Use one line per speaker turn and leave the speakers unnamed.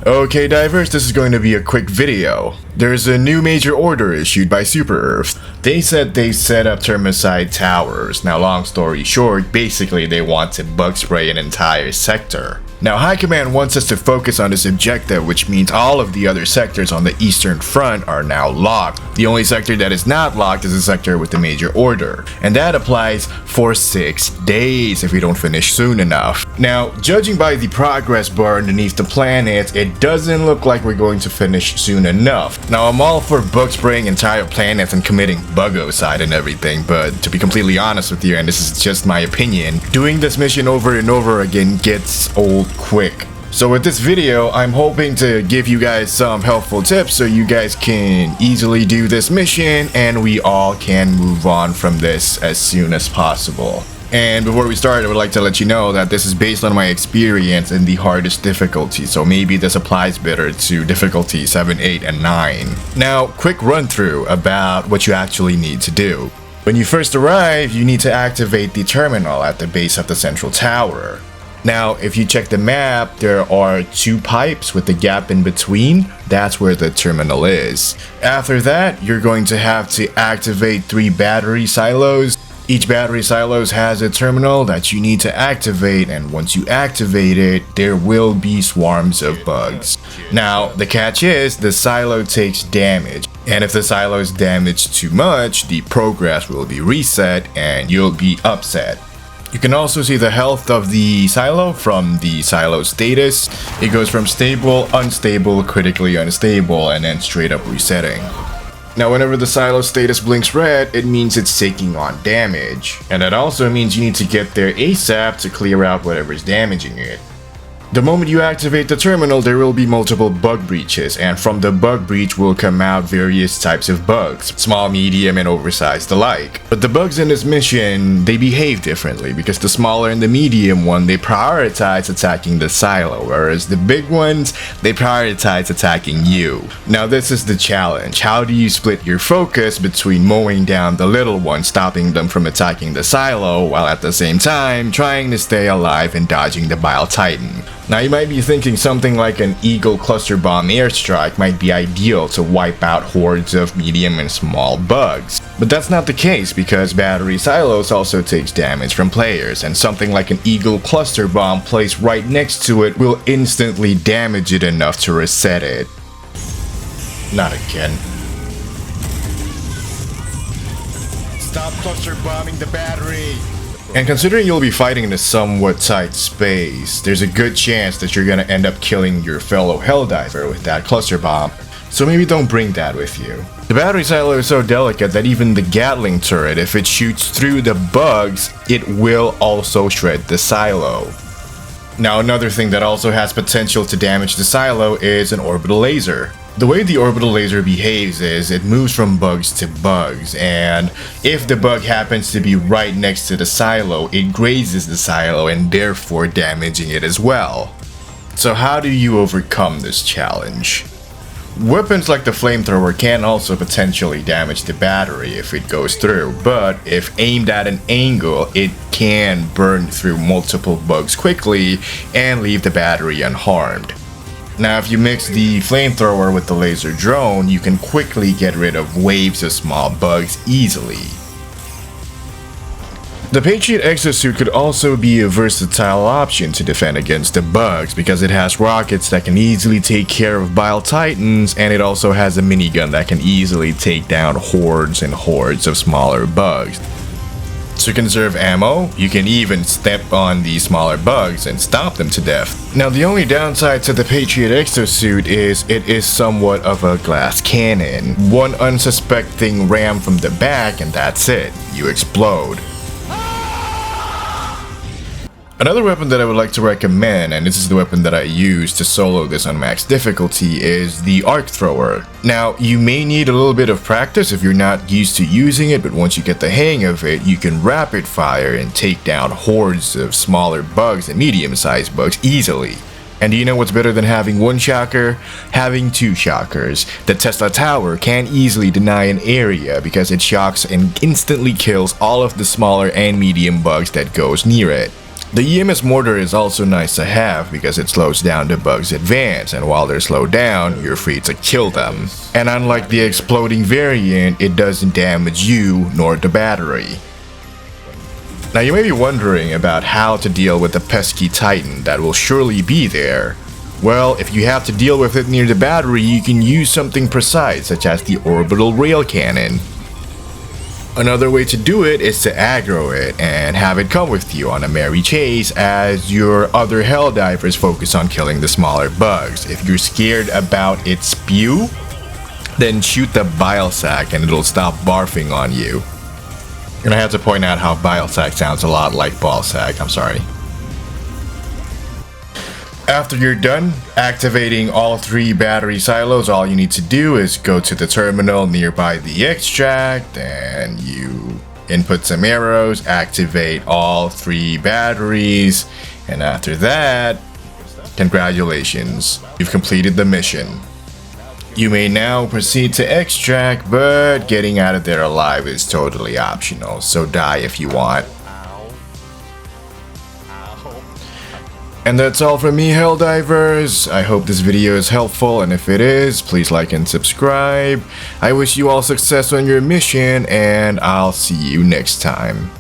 Okay divers, this is going to be a quick video. There's a new major order issued by Super Earth. They said they set up Termicide Towers. Now long story short, basically they want to bug spray an entire sector. Now High Command wants us to focus on this objective, which means all of the other sectors on the Eastern Front are now locked. The only sector that is not locked is the sector with the major order, and that applies for 6 days if we don't finish soon enough. Now, judging by the progress bar underneath the planets, it doesn't look like we're going to finish soon enough. Now I'm all for bug spraying entire planets and committing bugocide and everything, but to be completely honest with you, and this is just my opinion, doing this mission over and over again gets old quick. So with this video, I'm hoping to give you guys some helpful tips so you guys can easily do this mission and we all can move on from this as soon as possible. And before we start, I would like to let you know that this is based on my experience in the hardest difficulty, so maybe this applies better to difficulty 7, 8, and 9. Now, quick run through about what you actually need to do. When you first arrive, you need to activate the terminal at the base of the central tower. Now, if you check the map, there are 2 pipes with the gap in between. That's where the terminal is. After that, you're going to have to activate 3 battery silos. Each battery silos has a terminal that you need to activate, and once you activate it, there will be swarms of bugs. Now, the catch is the silo takes damage, and if the silo is damaged too much, the progress will be reset and you'll be upset. You can also see the health of the silo from the silo status. It goes from stable, unstable, critically unstable, and then straight up resetting. Now whenever the silo status blinks red, it means it's taking on damage. And that also means you need to get there ASAP to clear out whatever's damaging it. The moment you activate the terminal, there will be multiple bug breaches, and from the bug breach will come out various types of bugs, small, medium, and oversized alike. But the bugs in this mission, they behave differently, because the smaller and the medium one, they prioritize attacking the silo, whereas the big ones, they prioritize attacking you. Now this is the challenge. How do you split your focus between mowing down the little ones, stopping them from attacking the silo, while at the same time trying to stay alive and dodging the Bile Titan? Now you might be thinking something like an Eagle cluster bomb airstrike might be ideal to wipe out hordes of medium and small bugs. But that's not the case, because battery silos also takes damage from players, and something like an Eagle cluster bomb placed right next to it will instantly damage it enough to reset it. Not again. Stop cluster bombing the battery! And considering you'll be fighting in a somewhat tight space, there's a good chance that you're gonna end up killing your fellow Helldiver with that cluster bomb, so maybe don't bring that with you. The battery silo is so delicate that even the Gatling turret, if it shoots through the bugs, it will also shred the silo. Now another thing that also has potential to damage the silo is an orbital laser. The way the orbital laser behaves is it moves from bugs to bugs, and if the bug happens to be right next to the silo, it grazes the silo and therefore damaging it as well. So how do you overcome this challenge? Weapons like the flamethrower can also potentially damage the battery if it goes through, but if aimed at an angle, it can burn through multiple bugs quickly and leave the battery unharmed. Now if you mix the flamethrower with the laser drone, you can quickly get rid of waves of small bugs easily. The Patriot exosuit could also be a versatile option to defend against the bugs, because it has rockets that can easily take care of Bile Titans, and it also has a minigun that can easily take down hordes and hordes of smaller bugs. To conserve ammo, you can even step on the smaller bugs and stop them to death. Now the only downside to the Patriot exosuit is it is somewhat of a glass cannon. One unsuspecting ram from the back and that's it, you explode. Another weapon that I would like to recommend, and this is the weapon that I use to solo this on max difficulty, is the arc thrower. Now, you may need a little bit of practice if you're not used to using it, but once you get the hang of it, you can rapid fire and take down hordes of smaller bugs and medium-sized bugs easily. And do you know what's better than having one shocker? Having 2 shockers. The Tesla Tower can easily deny an area because it shocks and instantly kills all of the smaller and medium bugs that goes near it. The EMS mortar is also nice to have because it slows down the bugs' advance, and while they're slowed down, you're free to kill them. And unlike the exploding variant, it doesn't damage you nor the battery. Now you may be wondering about how to deal with the pesky Titan that will surely be there. Well, if you have to deal with it near the battery, you can use something precise such as the orbital rail cannon. Another way to do it is to aggro it and have it come with you on a merry chase as your other Helldivers focus on killing the smaller bugs. If you're scared about its spew, then shoot the bile sac and it'll stop barfing on you. And I have to point out how bile sac sounds a lot like ball sack, I'm sorry. After you're done activating all 3 battery silos, all you need to do is go to the terminal nearby the extract and you input some arrows, activate all 3 batteries, and after that, congratulations, you've completed the mission. You may now proceed to extract, but getting out of there alive is totally optional, so die if you want. And that's all from me, Helldivers. I hope this video is helpful, and if it is, please like and subscribe. I wish you all success on your mission, and I'll see you next time.